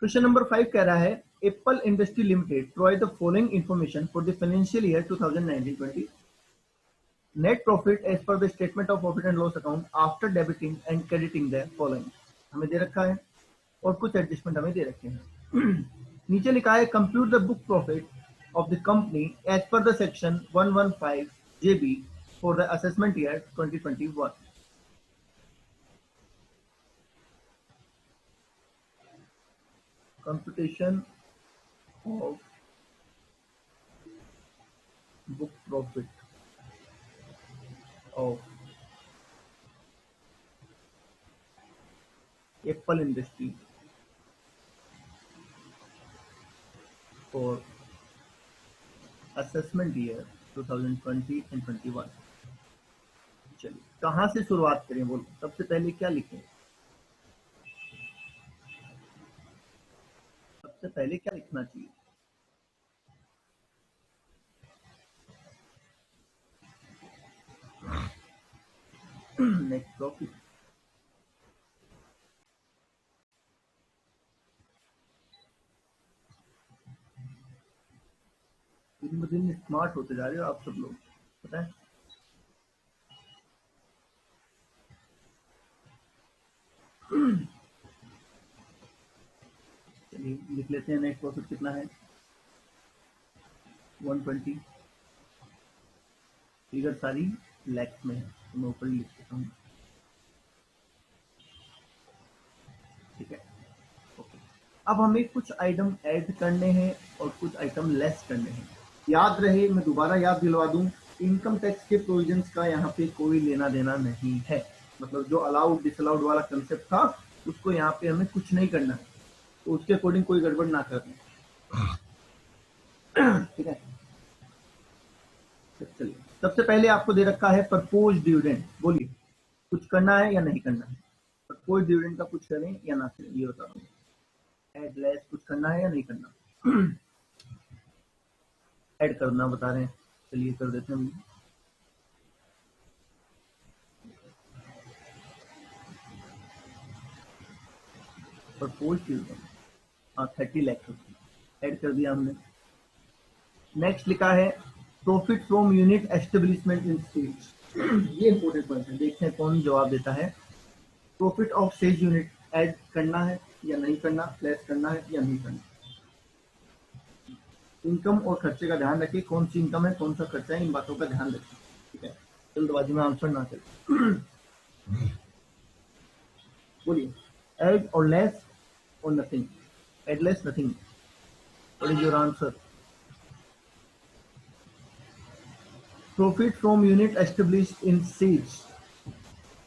Question number 5 कह रहा है Apple industry limited provide the following information for the financial year 2019-20 net profit as per the statement of profit and loss account after debiting and crediting the following. हमें दे रखा है और कुछ adjustment हमें दे रखे हैं। नीचे लिखा है compute the book profit of the company as per the section 115 JB for the assessment year 2021। computation of book profit of Apple Industry for assessment year 2020 and 21। चलिए कहाँ से शुरुआत करें बोलो, सबसे पहले क्या लिखें? सबसे पहले क्या लिखना चाहिए? Net profit. दिन ब दिन स्मार्ट होते जा रहे हो आप सब लोग, पता है। चलिए लिख लेते हैं नेट प्रॉफिट कितना है 120। फिगर सारी लैक्स में है तो मैं ऊपर ही लिख देता हूँ, ठीक है। ओके, अब हमें कुछ आइटम ऐड करने हैं और कुछ आइटम लेस करने हैं। याद रहे, मैं दोबारा याद दिलवा दूं, इनकम टैक्स के प्रोविजंस का यहाँ पे कोई लेना देना नहीं है। मतलब जो अलाउड डिसअलाउड वाला कंसेप्ट था उसको यहाँ पे हमें कुछ नहीं करना है, तो उसके अकॉर्डिंग कोई गड़बड़ ना करना, ठीक है। चलिए सबसे पहले आपको दे रखा है प्रपोज डिविडेंड। बोलिए कुछ करना है या नहीं करना है? प्रपोज डिविडेंड का कुछ करें या ना करें ये बता दो। एड लेस कुछ करना है या नहीं करना? ऐड करना बता रहे हैं, चलिए कर देते हैं। प्रपोज डिविडेंड, हाँ 30 लाख ऐड कर दिया हमने। नेक्स्ट लिखा है profit from unit establishment in states. ये इंपोर्टेंट पॉइंट है, देखते हैं कौन जवाब देता है। Profit of sales unit add करना है या नहीं करना, लेस करना है या नहीं करना। इनकम और खर्चे का ध्यान रखिए, कौन सी इनकम है कौन सा खर्चा है, इन बातों का ध्यान रखिए, ठीक है। जल्दबाजी में आंसर ना करें। बोलिए ऐड और लेस और nothing. Add less nothing, what is your answer? Profit from unit established in siege.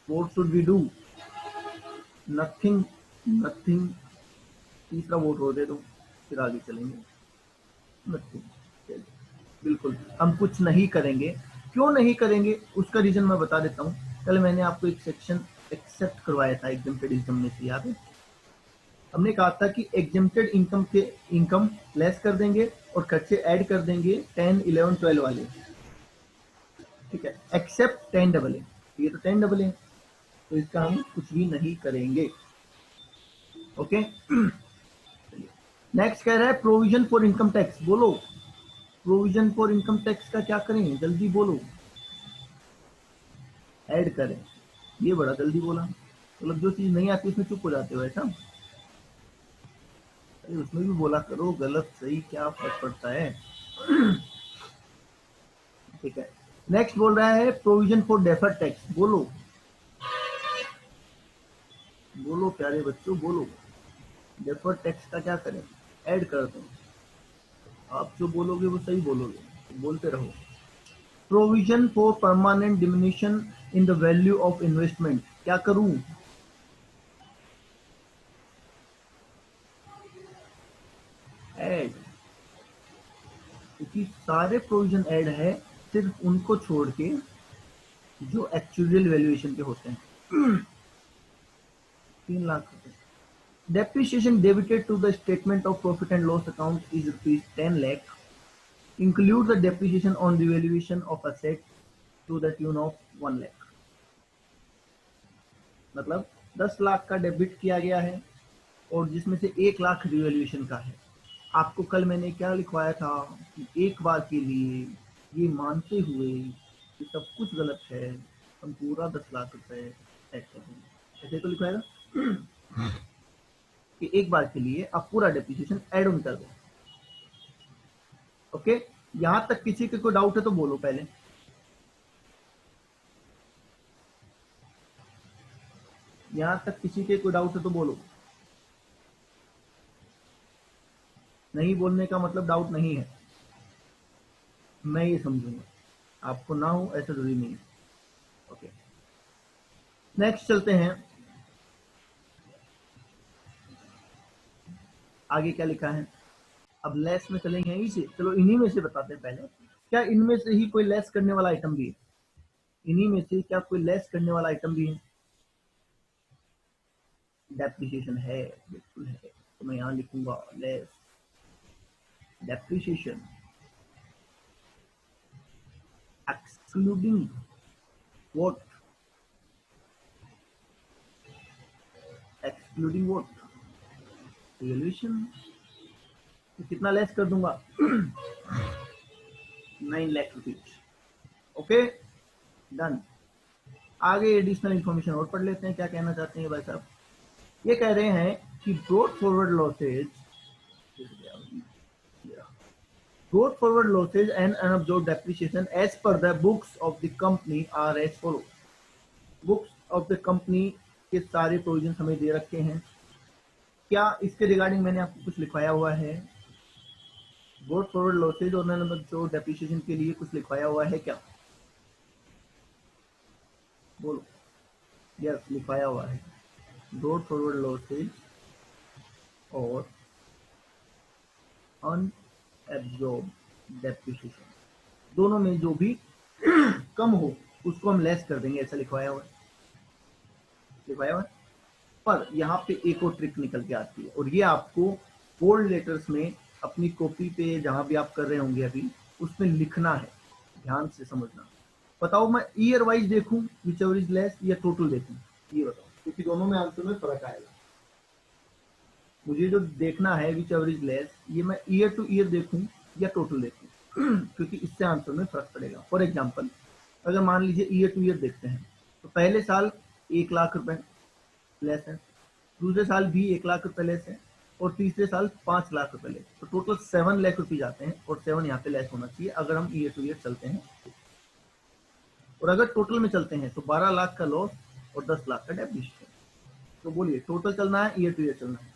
What should we do? Nothing, nothing। तीसरा वोट हो दे दो फिर आगे चलेंगे। Nothing, बिल्कुल हम कुछ नहीं करेंगे। क्यों नहीं करेंगे उसका रीजन मैं बता देता हूँ। कल मैंने आपको एक सेक्शन एक्सेप्ट करवाया था एग्जेम्प्टेड इनकम में से, याद है? हमने कहा था कि एग्जेम्प्टेड इनकम के इनकम लेस कर देंगे और खर्चे ऐड कर देंगे 10, 11, 12 वाले, ठीक है, एक्सेप्ट 10 डबल ए। ये तो 10 डबल ए, तो इसका हम कुछ भी नहीं करेंगे, ओके। नेक्स्ट कह रहा है प्रोविजन फॉर इनकम टैक्स। बोलो प्रोविजन फॉर इनकम टैक्स का क्या करें, जल्दी बोलो। ऐड करें, ये बड़ा जल्दी बोला। मतलब जो चीज नहीं आती उसमें चुप हो जाते हो ऐसा? अरे उसमें भी बोला करो, गलत सही क्या फर्क पड़ता है, ठीक है। नेक्स्ट बोल रहा है प्रोविजन फॉर डेफर्ड टैक्स। बोलो बोलो प्यारे बच्चों बोलो, डेफर्ड टैक्स का क्या करें? ऐड कर दो। आप जो बोलोगे वो सही बोलोगे, बोलते रहो। Provision for permanent diminishing in the value of investment, क्या करूं? ऐड, क्योंकि सारे प्रोविजन ऐड है, सिर्फ उनको छोड़ के जो एक्चुअल वैल्यूएशन के होते हैं। 3 लाख रुपए। Depreciation debited to the statement of profit and loss account is rupees 10 lakh. Include the depreciation on the valuation of asset to the tune of 1 lakh. मतलब 10 लाख का डेबिट किया गया है और जिसमें से 1 लाख रिवैल्यूएशन का है। आपको कल मैंने क्या लिखवाया था कि एक बार के लिए ये मानते हुए कि सब कुछ गलत है, हम पूरा 10 लाख रुपए ऐड कर देंगे, ऐसे तो लिखवाया था कि एक बार के लिए आप पूरा डेप्रिसिएशन ऐड ऑन कर दो। ओके, यहां तक किसी के कोई डाउट है तो बोलो पहले। यहां तक किसी के कोई डाउट है तो बोलो। नहीं बोलने का मतलब डाउट नहीं है, मैं ये समझूंगा। आपको ना हो ऐसा जरूरी नहीं है। ओके, नेक्स्ट चलते हैं। आगे क्या लिखा है? अब लेस में चलेंगे यहीं से। चलो इन्हीं में से बताते हैं पहले, क्या इनमें से ही कोई लेस करने वाला आइटम भी है? इन्हीं में से क्या कोई लेस करने वाला आइटम भी है? डेप्रिसिएशन है, बिल्कुल है। तो मैं यहां लिखूंगा less depreciation excluding what? Excluding what? Revaluation. तो कितना लेस कर दूंगा? 9 लाख रुपीज। Okay, done. आगे एडिशनल इंफॉर्मेशन और पढ़ लेते हैं, क्या कहना चाहते हैं भाई साहब। ये कह रहे हैं कि broad forward losses, brought forward losses and unabsorbed depreciation as per the books of the company are as follows. Books of the company के सारे प्रोविजन हमें दे रखे हैं। क्या इसके रिगार्डिंग मैंने आपको कुछ लिखवाया हुआ है? brought forward losses और unabsorbed depreciation के लिए कुछ लिखवाया हुआ है क्या? बोलो। यस, लिखवाया हुआ है। brought forward losses और unabsorbed depreciation दोनों में जो भी कम हो उसको हम लेस कर देंगे, ऐसा लिखवाया हुआ है। लिखवाया हुआ है। पर यहाँ पे एक और ट्रिक निकल के आती है, और ये आपको बोल्ड लेटर्स में अपनी कॉपी पे जहां भी आप कर रहे होंगे अभी उसमें लिखना है। ध्यान से समझना। बताओ, मैं ईयर वाइज देखूं विच एवर इज लेस या टोटल देखूं? ये बताओ, क्योंकि दोनों में आंसर में फर्क आएगा। मुझे जो देखना है विच एवर इज लेस, ये मैं ईयर टू ईयर देखूं या टोटल देखूं? क्योंकि इससे आंसर में फर्क पड़ेगा। फॉर एग्जाम्पल, अगर मान लीजिए ईयर टू ईयर देखते हैं तो पहले साल 1 लाख रुपए लेस है, दूसरे साल भी 1 लाख रुपए लेस है, और तीसरे साल 5 लाख रुपए लेस। तो टोटल 7 लाख रुपए जाते हैं, और 7 यहाँ पे लेस होना चाहिए अगर हम ईयर टू ईयर चलते हैं। और अगर टोटल में चलते हैं तो 12 लाख का लॉस और 10 लाख का डेप्रिसिएशन। तो बोलिए, टोटल चलना है ईयर टू ईयर चलना है?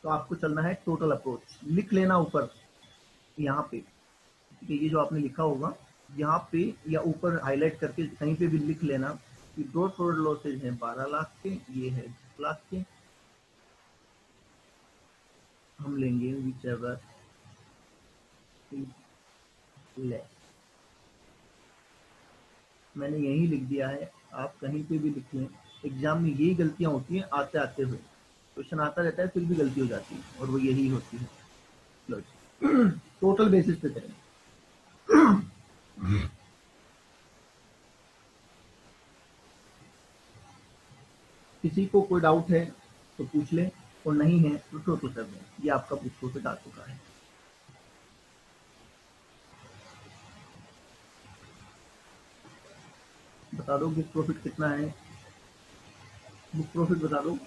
तो आपको चलना है टोटल अप्रोच। लिख लेना ऊपर यहाँ पे, ये जो आपने लिखा होगा यहाँ पे या ऊपर हाईलाइट करके कहीं पे भी लिख लेना कि ब्रॉड फॉरवर्ड लॉसेज हैं 12 लाख के, ये है 10 लाख के। हम लेंगे विच एवर लेस। मैंने यही लिख दिया है, आप कहीं पे भी लिख लें। एग्जाम में यही गलतियां होती हैं, आते आते हुए क्वेश्चन आता रहता है फिर भी गलती हो जाती है, और वो यही होती है। टोटल बेसिस पे करें। किसी को कोई डाउट है तो पूछ ले, और नहीं है तो टोटल कर दें। ये आपका बुक प्रॉफिट आ चुका है। बता दो बुक प्रॉफिट कितना है? बुक प्रॉफिट बता दो।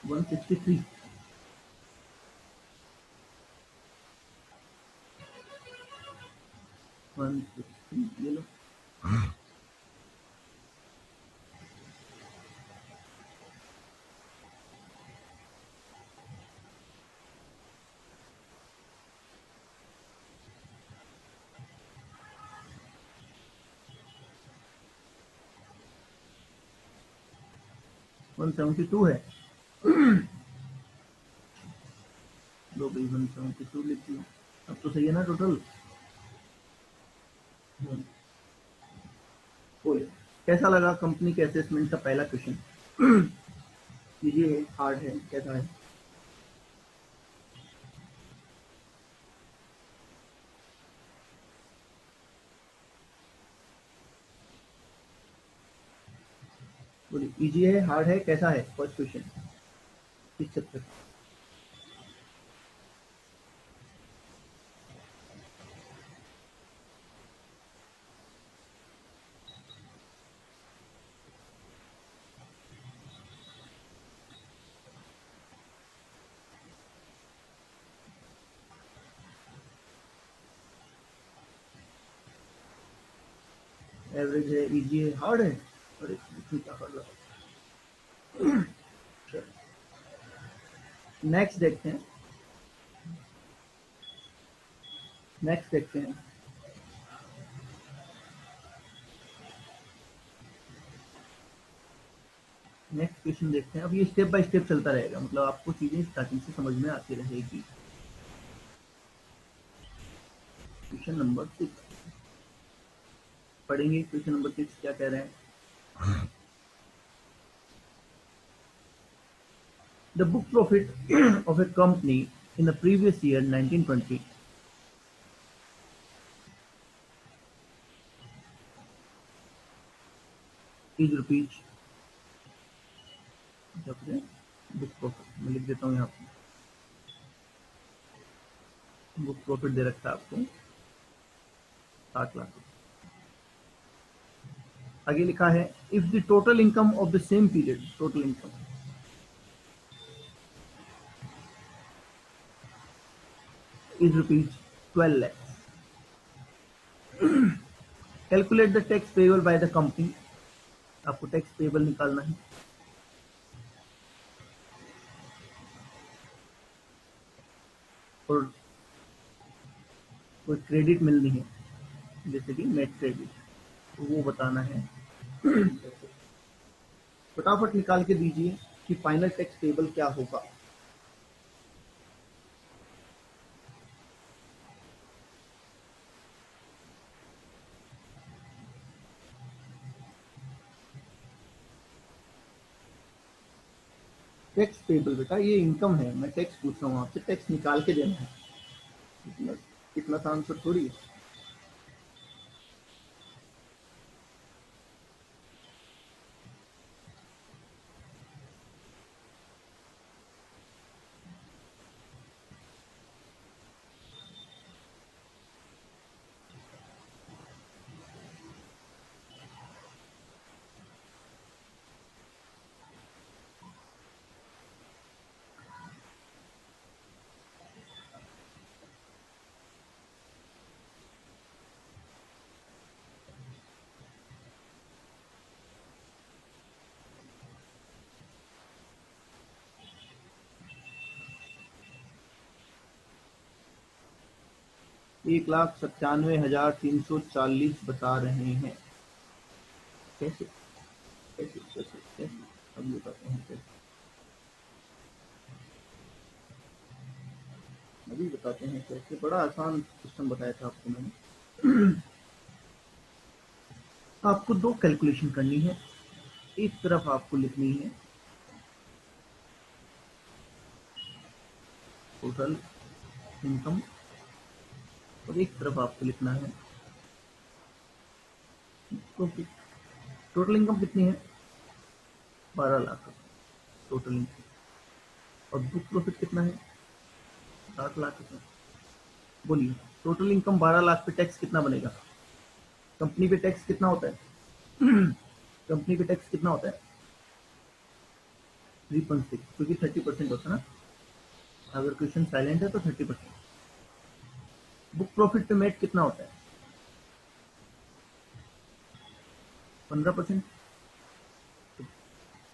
163। 160 ये लो। वन 172 है। लो भाई, 172 लिख दिया। अब तो सही है ना टोटल? कोई कैसा लगा कंपनी के असेसमेंट का पहला क्वेश्चन? ये हार्ड है, कैसा है? बोलिए इजी है, हार्ड है, कैसा है? फर्स्ट क्वेश्चन किस चैप्टर? एवरेज है, इजी है, हार्ड है? अरे इसमें क्या हार्ड लगा? नेक्स्ट देखते हैं, नेक्स्ट देखते हैं। नेक्स्ट क्वेश्चन देखते हैं। अब ये स्टेप बाय स्टेप चलता रहेगा, मतलब आपको चीजें स्टार्टिंग से समझ में आती रहेगी। क्वेश्चन नंबर 6 पढ़ेंगे। क्वेश्चन नंबर 6 क्या कह रहे हैं? The book profit of a company in the previous year 1920 is rupees, book profit मैं लिख देता हूँ यहाँ पे, बुक प्रॉफिट दे रखा है आपको 60 लाख। आगे लिखा है if the total income of the same period, total income is rupees 12 lakh, calculate the tax payable by the company. आपको टैक्स पेएबल निकालना है। और कोई क्रेडिट मिलनी है, जैसे कि नेट क्रेडिट, तो वो बताना है। फटाफट निकाल के दीजिए कि फाइनल टैक्स पेएबल क्या होगा। टैक्स पेएबल बेटा ये इनकम है, मैं टैक्स पूछ रहा हूँ आपसे, टैक्स निकाल के देना है। इतना सा आंसर थोड़ी है। एक लाख 97,340 बता रहे हैं। कैसे कैसे कैसे कैसे? अब बताते हैं कैसे, अभी बताते हैं कैसे। बड़ा आसान सिस्टम बताया था आपको मैंने। आपको दो कैलकुलेशन करनी है। एक तरफ आपको लिखनी है टोटल इनकम, और एक तरफ आपको लिखना है प्रॉफिट। टोटल इनकम कितनी है? 12 लाख टोटल इनकम। और बुक प्रॉफिट कितना है? 60 लाख रुपए। बोलिए टोटल इनकम 12 लाख पे टैक्स कितना बनेगा? कंपनी पे टैक्स कितना होता है? कंपनी पे टैक्स कितना होता है? 3.6, क्योंकि 30% होता है ना। अगर क्वेश्चन साइलेंट है तो 30%। बुक प्रॉफिट पे मेट कितना होता है? 15%।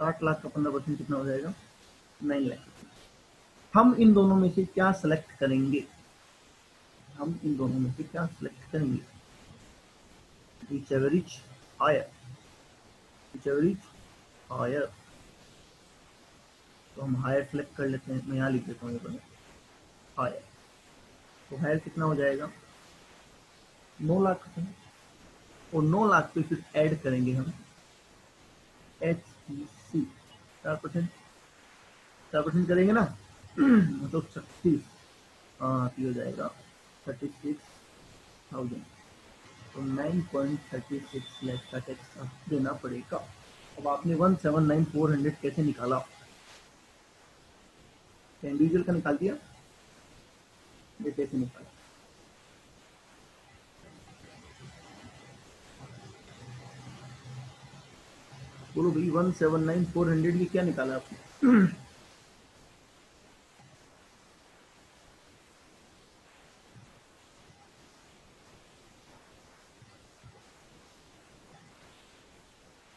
60 लाख का 15% कितना हो जाएगा? 9 लाख। हम इन दोनों में से क्या सेलेक्ट करेंगे? हम इन दोनों में से क्या सेलेक्ट करेंगे? whichever is higher, whichever is higher। तो हम हायर सेलेक्ट कर लेते हैं। मैं यहाँ लिख देता हूँ ये हायर। तो हायर कितना हो जाएगा? 9 लाख रुपये। और 9 लाख पे फिर ऐड करेंगे हम HEC 4%। 4% करेंगे ना, मतलब 36। हाँ तो हो जाएगा 36,000। तो 9.36 लाख का टैक्स देना पड़ेगा। अब आपने 179,400 कैसे निकाला? इंडिविजुअल का निकाल दिया, ये कैसे निकाला? बोलो भाई, 179,400 ये क्या निकाला आपने?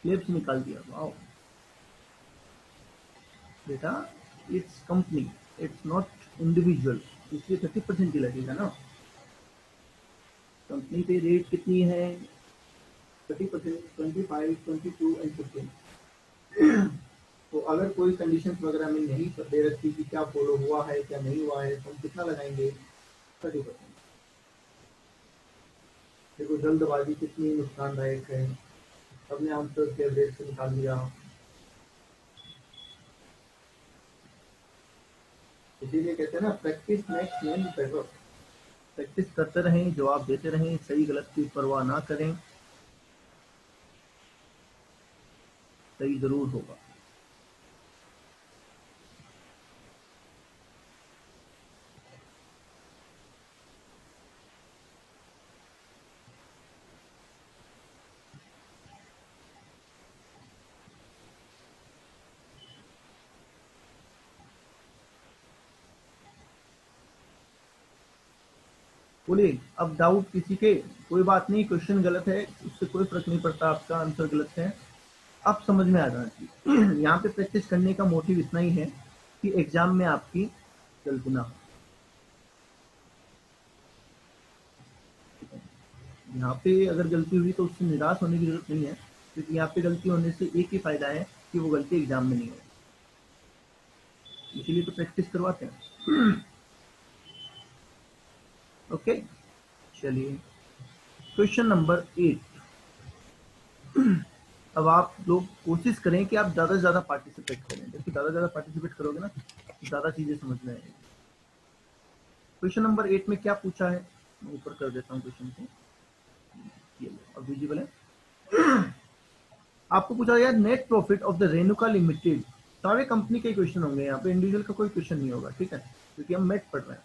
क्लिप्स निकाल दिया, वाओ बेटा। It's company, it's not individual, इसलिए 30% की लगेगा ना। कंपनी पे रेट कितनी है? 30%, 25, 22 एंड 15। तो अगर कोई कंडीशन वगैरह में नहीं दे रखी कि क्या फॉलो हुआ है क्या नहीं हुआ है, तो हम कितना लगाएंगे? 30%। देखो जल्दबाजी कितनी नुकसानदायक है। सबने आंसर के रेट से निकाल लिया, इसीलिए कहते हैं ना, practice makes man better. Practice करते रहें, जवाब देते रहें, सही गलत की परवाह ना करें, सही जरूर होगा। बोलिए, अब डाउट किसी के? कोई बात नहीं, क्वेश्चन गलत है उससे कोई फर्क नहीं पड़ता, आपका आंसर गलत है, अब समझ में आ जाना चाहिए। यहाँ पे प्रैक्टिस करने का मोटिव इतना ही है कि एग्जाम में आपकी गलती ना हो। यहाँ पे अगर गलती हुई तो उससे निराश होने की जरूरत नहीं है, क्योंकि यहाँ पे गलती होने से एक ही फायदा है कि वो गलती एग्जाम में नहीं हो, इसीलिए तो प्रैक्टिस करवाते हैं। ओके, चलिए क्वेश्चन नंबर 8। अब आप लोग कोशिश करें कि आप ज़्यादा से ज़्यादा पार्टिसिपेट करें, जबकि ज़्यादा से ज़्यादा पार्टिसिपेट करोगे ना, ज़्यादा चीज़ें समझ में आएंगी। क्वेश्चन नंबर 8 में क्या पूछा है, मैं ऊपर कर देता हूँ क्वेश्चन को, ये लो अब विजिबल है। आपको पूछा गया net profit of the Renuka limited. सारे कंपनी के क्वेश्चन होंगे यहाँ पे, इंडिविजुअल का कोई क्वेश्चन नहीं होगा, ठीक है, क्योंकि हम मेट पढ़ रहे हैं,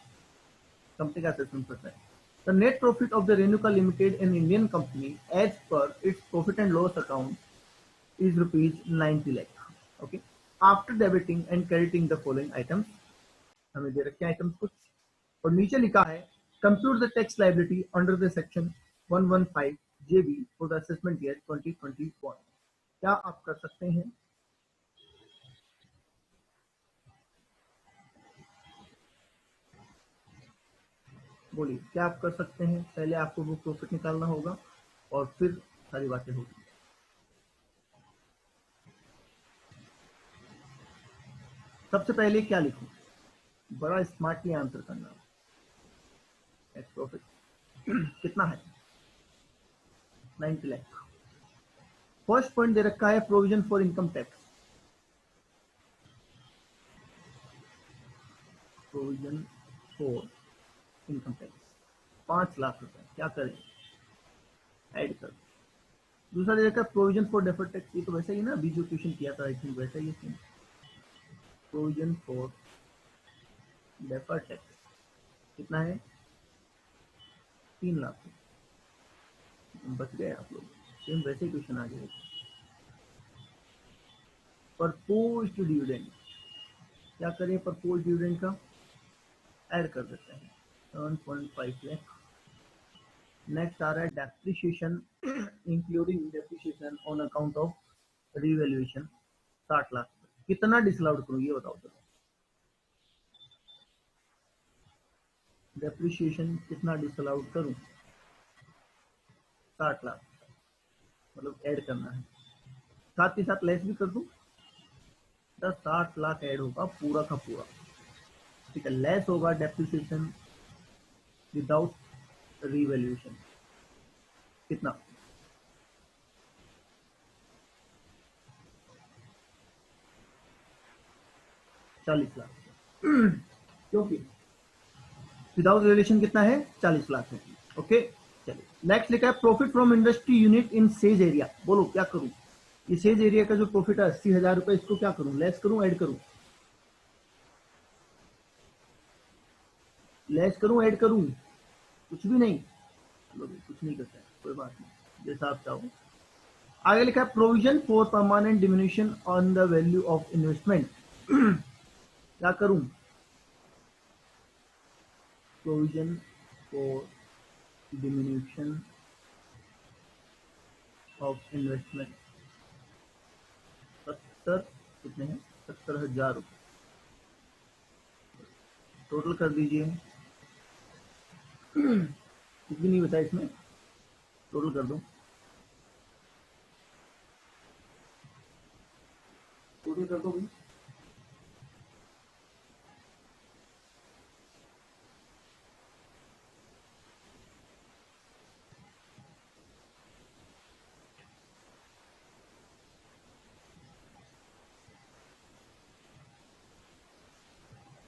कंपनी का असेसमेंट पढ़ रहे हैं। The net profit of the Renuka Limited, an Indian company, as per its profit and loss account, is rupees 90 lakh. Okay. After debiting and crediting the following items, हमें दे रखे items कुछ, और नीचे लिखा है compute the tax liability under the section 115 JB for the assessment year 2021। क्या आप कर सकते हैं? बोलिए, क्या आप कर सकते हैं? पहले आपको वो प्रॉफिट निकालना होगा और फिर सारी बातें होगी। सबसे पहले क्या लिखूं? बड़ा स्मार्टली आंसर करना। टैक्स प्रॉफिट कितना है? 90 लाख। फर्स्ट पॉइंट दे रखा है provision for income tax, provision for income tax 5 lakh रुपए। क्या करें? ऐड कर। दूसरा दे रखा है प्रोविजन फॉर डेफर्ड टैक्स, ये तो वैसा ही ना, अभी जो क्वेश्चन किया था आई थिंक वैसा ही है। प्रोविजन फॉर डेफर्ड टैक्स कितना है? 3 लाख। बच गए आप लोग, सेम वैसे ही क्वेश्चन आ गए। प्रपोज्ड डिविडेंड, क्या करें? प्रपोज्ड डिविडेंड का ऐड कर देते हैं 7.5 लाख। नेक्स्ट आ रहा है depreciation, including depreciation on account of revaluation 60 lakh. कितना डिसअलाउड करूँ ये बताओ चलो। डेप्रिसिएशन कितना डिसअलाउड करूँ? 60 लाख, मतलब ऐड करना है, साथ ही साथ लेस भी कर दूँ। 60 लाख ऐड होगा पूरा का पूरा, ठीक है। लेस होगा डेप्रिसिएशन विदाउट रिवैल्यूएशन, कितना? 40 लाख, क्योंकि विदाउट रिवैल्यूएशन कितना है? 40 लाख है। ओके, चलिए नेक्स्ट लिखा है profit from industry unit in says area. बोलो क्या करूं? ये सेज एरिया का जो प्रॉफिट है 80,000 रुपए, इसको क्या करूं, लेस करूं, ऐड करूं, लेस करूं, ऐड करूं, कुछ भी नहीं, चलो कुछ नहीं करता है, कोई बात नहीं, जैसा आप चाहो। आगे लिखा है provision for permanent diminishing on the value of investment. क्या करूं, provision for diminishing of investment, 70, कितने हैं, 70,000 रुपये टोटल कर दीजिए। कुछ भी नहीं बताया इसमें, टोटल कर दो, टोटल कर दो भाई।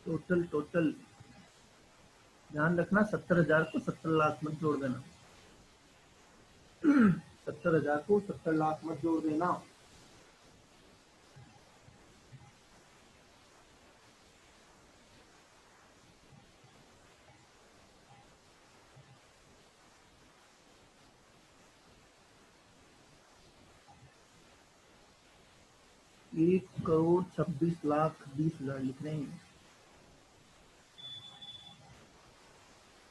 टोटल टोटल ध्यान रखना, 70,000 को 70 लाख मत जोड़ देना, 70,000 को 70 लाख मत जोड़ देना। एक करोड़ 26,20,000 लिख रहे हैं,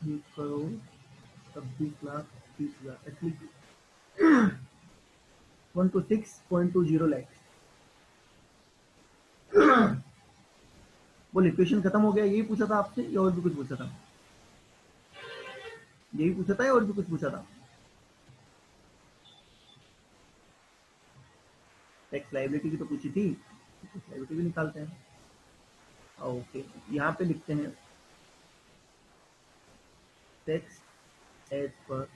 1,26,20,000 एटलीस्ट 1 to 6.20 लैक्स। बोले क्वेश्चन खत्म हो गया, यही पूछा था आपसे या और भी कुछ पूछा था, यही पूछा था या और भी कुछ पूछा था। टैक्स लायबिलिटी की तो पूछी थी, टैक्स लायबिलिटी भी निकालते हैं। ओके, यहाँ पे लिखते हैं tax as per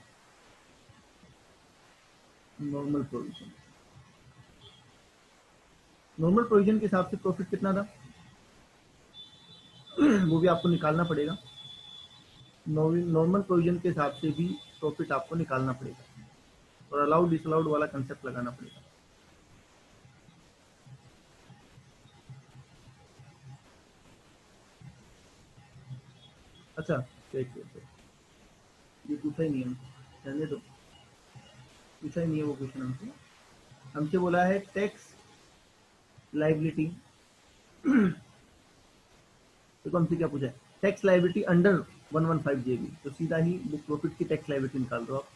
normal provision. Normal provision के हिसाब से प्रॉफिट कितना था वो भी आपको निकालना पड़ेगा, नॉर्मल प्रोविजन के हिसाब से भी प्रॉफिट आपको निकालना पड़ेगा, और अलाउड डिसअलाउड वाला कंसेप्ट लगाना पड़ेगा। अच्छा देखिए, ये पूछा ही नहीं है, रहने दो, पूछा ही नहीं है वो क्वेश्चन हमसे। हमसे बोला है टैक्स लाइबिलिटी, तो हमसे क्या पूछा है, टैक्स लाइबिलिटी अंडर 115 जेबी, तो सीधा ही बुक प्रॉफिट की टैक्स लाइबिलिटी निकाल दो आप।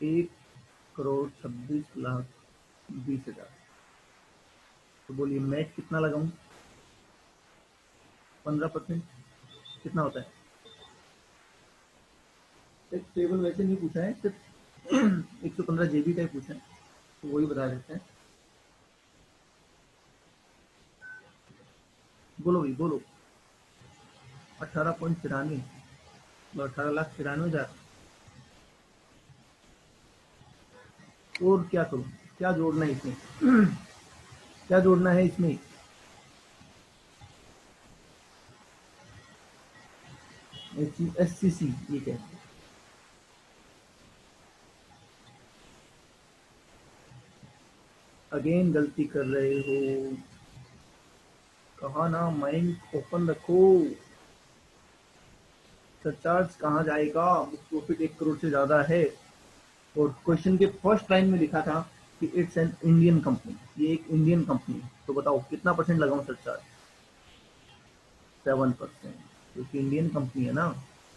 एक करोड़ 26,20,000, तो बोलिए मैं कितना लगाऊं, 15%, कितना होता है। टैक्स टेबल वैसे नहीं पूछा है, सिर्फ 115 जेबी का ही पूछा है, तो वही बता देते हैं। बोलो भाई बोलो, 18.93, 18,93,000, और क्या करूं, क्या जोड़ना है इसमें, क्या जोड़ना है इसमें, SCC ये क्या है, अगेन गलती कर रहे हो, कहा ना माइंड ओपन रखो, सरचार्ज कहाँ जाएगा, बुक प्रॉफिट 1 करोड़ से ज्यादा है, और क्वेश्चन के फर्स्ट लाइन में लिखा था कि इट्स एन इंडियन कंपनी, ये एक इंडियन कंपनी है, तो बताओ कितना परसेंट लगाऊं सरचार्ज, 7%, क्योंकि इंडियन कंपनी है ना,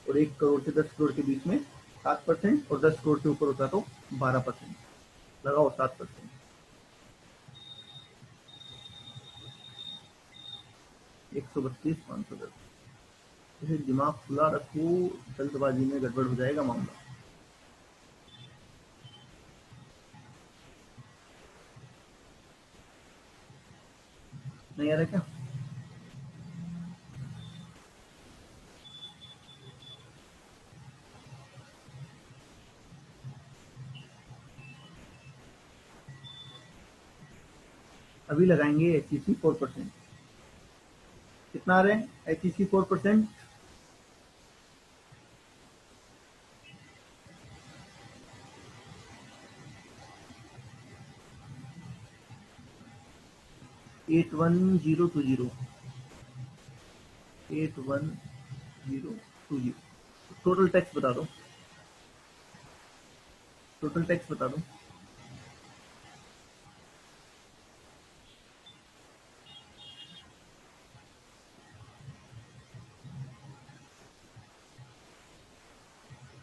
और 1 करोड़ से 10 करोड़ के बीच में 7%, और 10 करोड़ से ऊपर होता तो 12%, लगाओ 7%, 132,510, इसे दिमाग खुला रखो, जल्दबाजी में गड़बड़ हो जाएगा मामला। नहीं आ रहा क्या, अभी लगाएंगे HEC 4%, कितना आ रहे हैं HEC 4%, 81020 81020 टोटल टैक्स बता दो, टोटल टैक्स बता दो।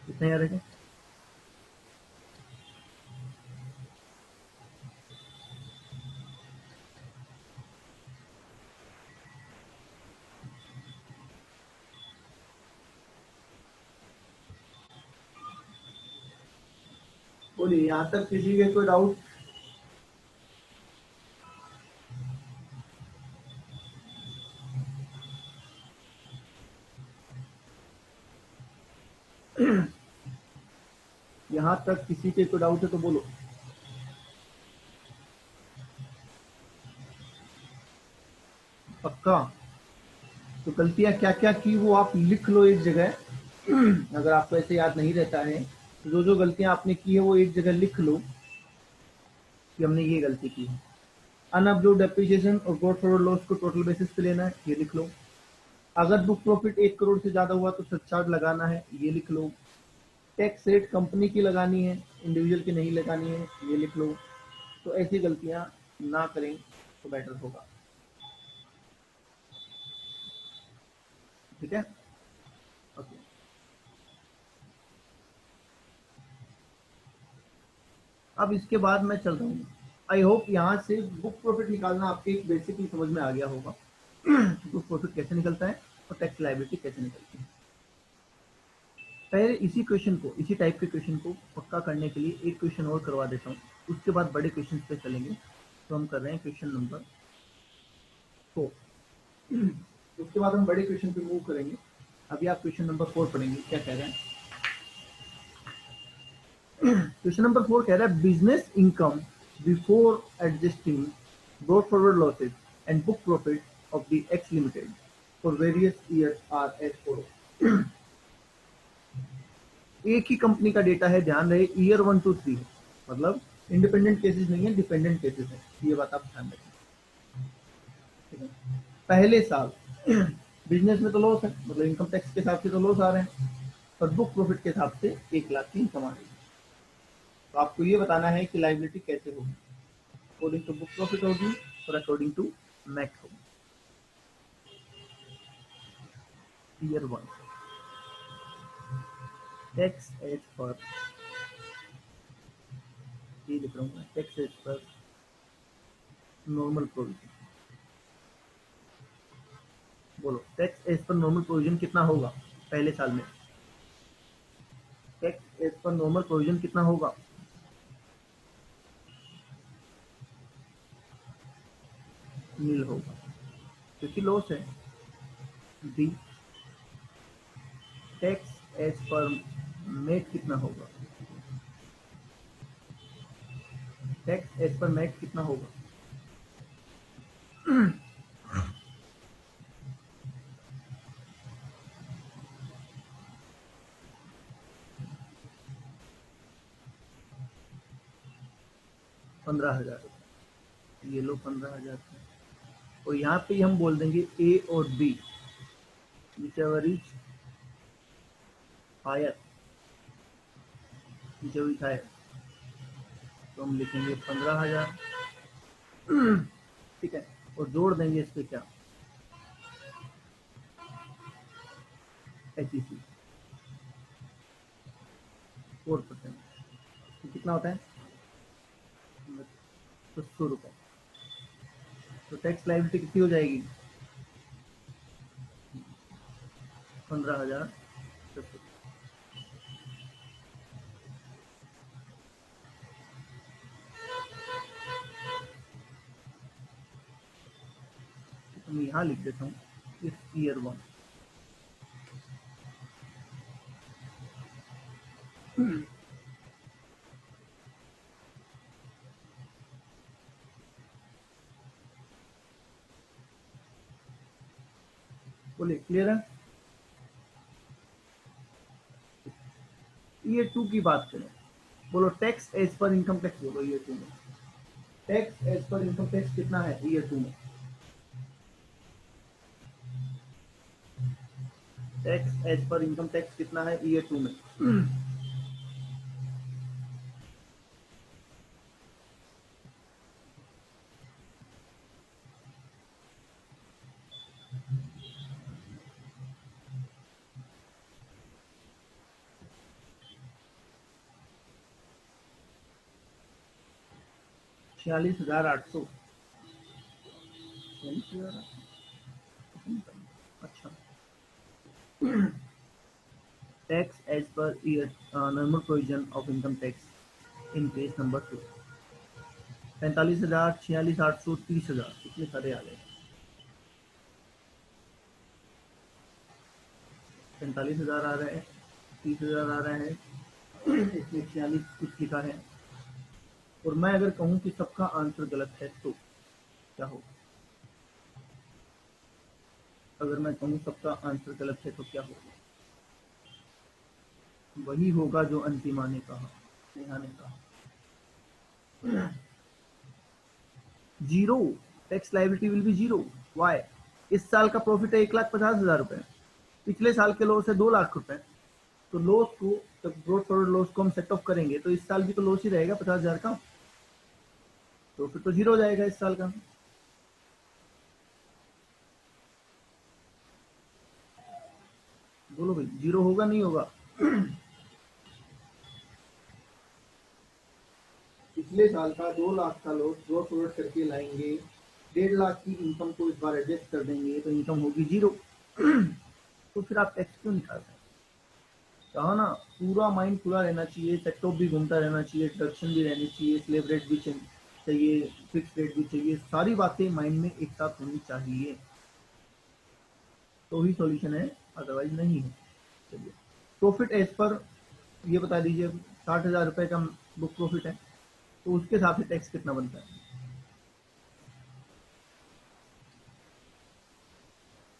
कितने याद है? बोलिए, यहाँ तक किसी के कोई डाउट? यहाँ तक किसी के कोई डाउट है तो बोलो। पक्का? तो गलतियां क्या क्या की वो आप लिख लो एक जगह। अगर आपको ऐसे याद नहीं रहता है तो जो जो गलतियां आपने की है वो एक जगह लिख लो कि हमने ये गलती की है। अनअब्जॉर्ब डेप्रिसिएशन और गॉड फॉरवर्ड लॉस को टोटल बेसिस पे लेना है, ये लिख लो। अगर बुक प्रॉफिट 1 करोड़ से ज्यादा हुआ तो सरचार्ज लगाना है, ये लिख लो। टैक्स रेट कंपनी की लगानी है, इंडिविजुअल की नहीं लगानी है, ये लिख लो। तो ऐसी गलतियां ना करें तो बेटर होगा। ठीक है, ओके। अब इसके बाद मैं चल रहा हूँ। आई होप यहाँ से बुक प्रॉफिट निकालना आपके एक बेसिकली समझ में आ गया होगा। बुक प्रॉफिट कैसे निकलता है और टैक्स लायबिलिटी कैसे निकलती है। पहले इसी क्वेश्चन को, इसी टाइप के क्वेश्चन को पक्का करने के लिए एक क्वेश्चन और करवा देता हूँ, उसके बाद बड़े क्वेश्चन पे चलेंगे। तो हम कर रहे हैं क्वेश्चन नंबर 4। उसके बाद हम बड़े क्वेश्चन पे मूव करेंगे। अभी आप क्वेश्चन नंबर 4 पढ़ेंगे, क्या कह रहे हैं। क्वेश्चन नंबर 4 कह रहा है business income before adjusting brought forward losses and book profit of the X limited for various years are as follow. एक ही कंपनी का डेटा है, ध्यान रहे, ईयर 1 to 3, मतलब इंडिपेंडेंट केसेस नहीं है, डिपेंडेंट केसेस है, ये बात आप ध्यान रखें। ठीक है? पहले साल बिजनेस में तो लॉस है, मतलब इनकम टैक्स के हिसाब से तो लॉस आ रहे हैं, पर बुक प्रॉफिट के हिसाब से 1 लाख की इनकम आ रही है। तो आपको ये बताना है कि लाइबिलिटी कैसे होगी, अकॉर्डिंग टू बुक प्रॉफिट होगी और अकॉर्डिंग टू मैट होगी। ईयर 1 टैक्स एज पर, ये लिख रहा हूँ मैं, tax as per normal provision. बोलो, tax as per normal provision कितना होगा पहले साल में? Tax as per normal provision कितना होगा? नील होगा, क्योंकि लॉस है। B, tax as per MAT कितना होगा? टैक्स एज पर मेट कितना होगा? 15,000। ये लो 15,000। और यहाँ पे हम बोल देंगे ए और B, whichever is higher, whichever is higher, तो हम लिखेंगे 15,000। ठीक है, और जोड़ देंगे इस पे क्या, HEC 4%। तो कितना होता है? 100 रुपये। तो टैक्स लाइबिलिटी कितनी हो जाएगी? 15,000। तो मैं यहाँ लिख देता हूँ इस ईयर 1। बोलिए, क्लियर है? ईयर 2 की बात करें, बोलो tax as per income tax, बोलो ईयर 2 में tax as per income tax कितना है ईयर 2 में? Tax as per income tax कितना है ईयर 2 में? 46,800। 46,000। अच्छा, tax as per year normal provision of income tax in page number 2। 45,000, 46,800, 30,000, इतने सारे आ गए। 45,000 आ रहा है, 30,000 आ रहा है, इसमें 46 कुछ लिखा है। और मैं अगर कहूँ कि सबका आंसर गलत है तो क्या होगा? अगर मैं कहूँ सबका आंसर गलत है तो क्या होगा? वही होगा जो अंतिमा ने कहा, नेहा ने कहा। Zero. Tax liability will be zero. Why? इस साल का प्रॉफिट है 1,50,000 रुपए, पिछले साल के लॉस है 2 लाख रुपए। तो लॉस को, जब ग्रोथ फॉरवर्ड लॉस को हम सेट ऑफ करेंगे तो इस साल भी तो लॉस ही रहेगा 50,000 का, तो फिर तो जीरो हो जाएगा इस साल का। बोलो भाई, जीरो होगा नहीं होगा? पिछले साल का 2 लाख का लॉस ग्रोथ फॉरवर्ड करके लाएंगे, 1.5 लाख की इनकम को इस बार एडजस्ट कर देंगे तो इनकम होगी जीरो। तो फिर आप टैक्स क्यों निकाल रहे हैं? कहा ना, पूरा माइंड खुला रहना चाहिए, सेट ऑफ भी घूमता रहना चाहिए, डिडक्शन भी रहनी चाहिए, स्लेब रेट भी चाहिए, फिक्स रेट भी चाहिए, सारी बातें माइंड में एक साथ होनी चाहिए, तो ही सॉल्यूशन है, अदरवाइज नहीं है। चलिए, प्रॉफिट एज पर ये बता दीजिए, 60,000 रुपये का बुक प्रॉफिट है, तो उसके हिसाब से टैक्स कितना बनता है?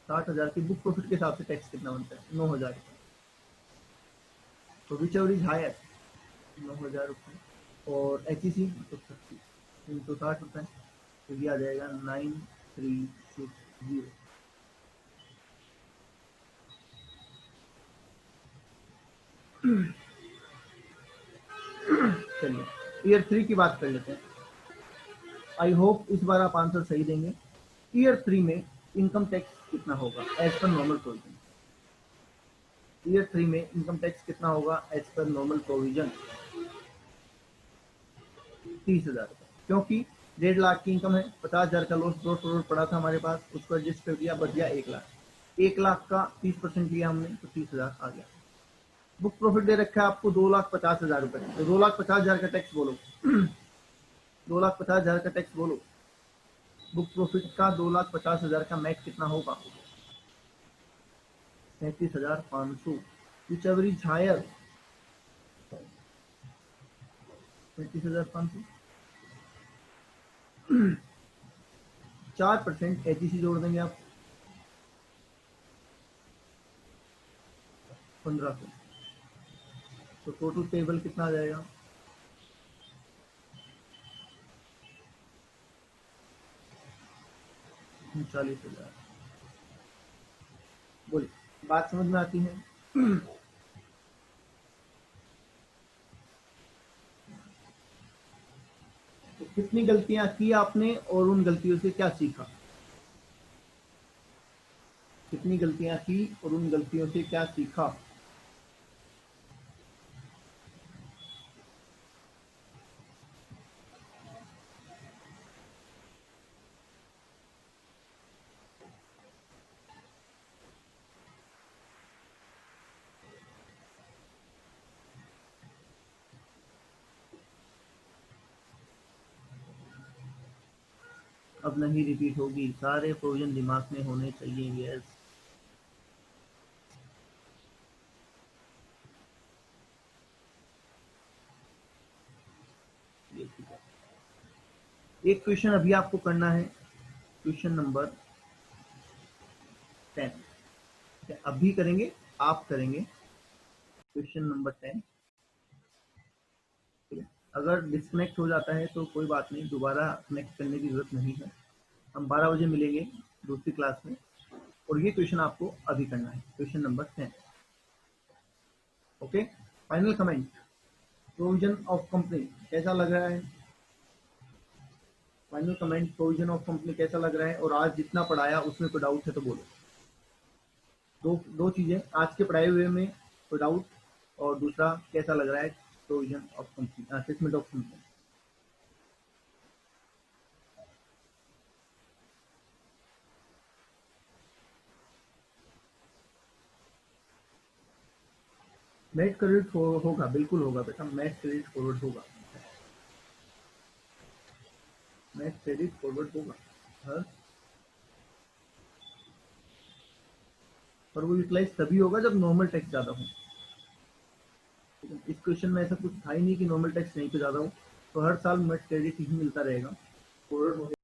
60,000 की बुक प्रॉफिट के हिसाब से टैक्स कितना बनता है? 9,000 रुपये। तो विच एवर इज हायर, 9,000 रुपये। और एच ई सी तो 360 रुपये, तो ये आ जाएगा 9360। चलिए, ईयर 3 की बात कर लेते हैं। आई होप इस बार आप आंसर सही देंगे। ईयर 3 में इनकम टैक्स कितना होगा as per normal provision? Year 3 में इनकम टैक्स कितना होगा एज पर नॉर्मल प्रोविजन? 30,000 रुपये, क्योंकि 1.5 लाख की इनकम है, 50,000 का लॉस ग्रोथ फॉरवर्ड पड़ा था हमारे पास, उसको एडजस्ट कर दिया, बच गया 1 लाख। 1 लाख का 30% लिया हमने तो 30,000 आ गया। बुक प्रॉफिट दे रखा है आपको 2,50,000 रुपए, तो 2,50,000 का टैक्स बोलो। 2,50,000 का टैक्स बोलो। बुक प्रॉफिट का 2,50,000 का मैच कितना होगा? 37,500। विच एवरेज हायर, 37,500। 4% एच जोड़ देंगे आप, 1,500। तो टोटल टेबल कितना आ जाएगा? 39,000। बोलिए, बात समझ में आती है? तो कितनी गलतियां की आपने और उन गलतियों से क्या सीखा? कितनी गलतियां की और उन गलतियों से क्या सीखा? अब नहीं रिपीट होगी, सारे प्रोविजन दिमाग में होने चाहिए। यस। ये ठीक है। एक क्वेश्चन अभी आपको करना है, क्वेश्चन नंबर 10। अभी करेंगे, आप करेंगे क्वेश्चन नंबर 10। ठीक है, अगर डिस्कनेक्ट हो जाता है तो कोई बात नहीं, दोबारा कनेक्ट करने की जरूरत नहीं है। हम 12 बजे मिलेंगे दूसरी क्लास में। और ये क्वेश्चन आपको अभी करना है, question number 10। Okay, final comment, provision of company कैसा लग रहा है? Final comment, provision of company कैसा लग रहा है? और आज जितना पढ़ाया उसमें कोई डाउट है तो बोलो। दो दो चीजें, आज के पढ़ाए हुए में कोई डाउट, और दूसरा कैसा लग रहा है provision of company, assessment of company. Merit credit होगा, बिल्कुल होगा बेटा, मेरिट क्रेडिट फॉरवर्ड होगा, मेरिट क्रेडिट फॉरवर्ड होगा। हाँ? पर वो यूटिलाइज तभी होगा जब नॉर्मल टैक्स ज्यादा हो। इस क्वेश्चन में ऐसा कुछ था ही नहीं कि नॉर्मल टैक्स नहीं पे ज्यादा हो, तो हर साल मेरिट क्रेडिट ही मिलता रहेगा फॉरवर्ड।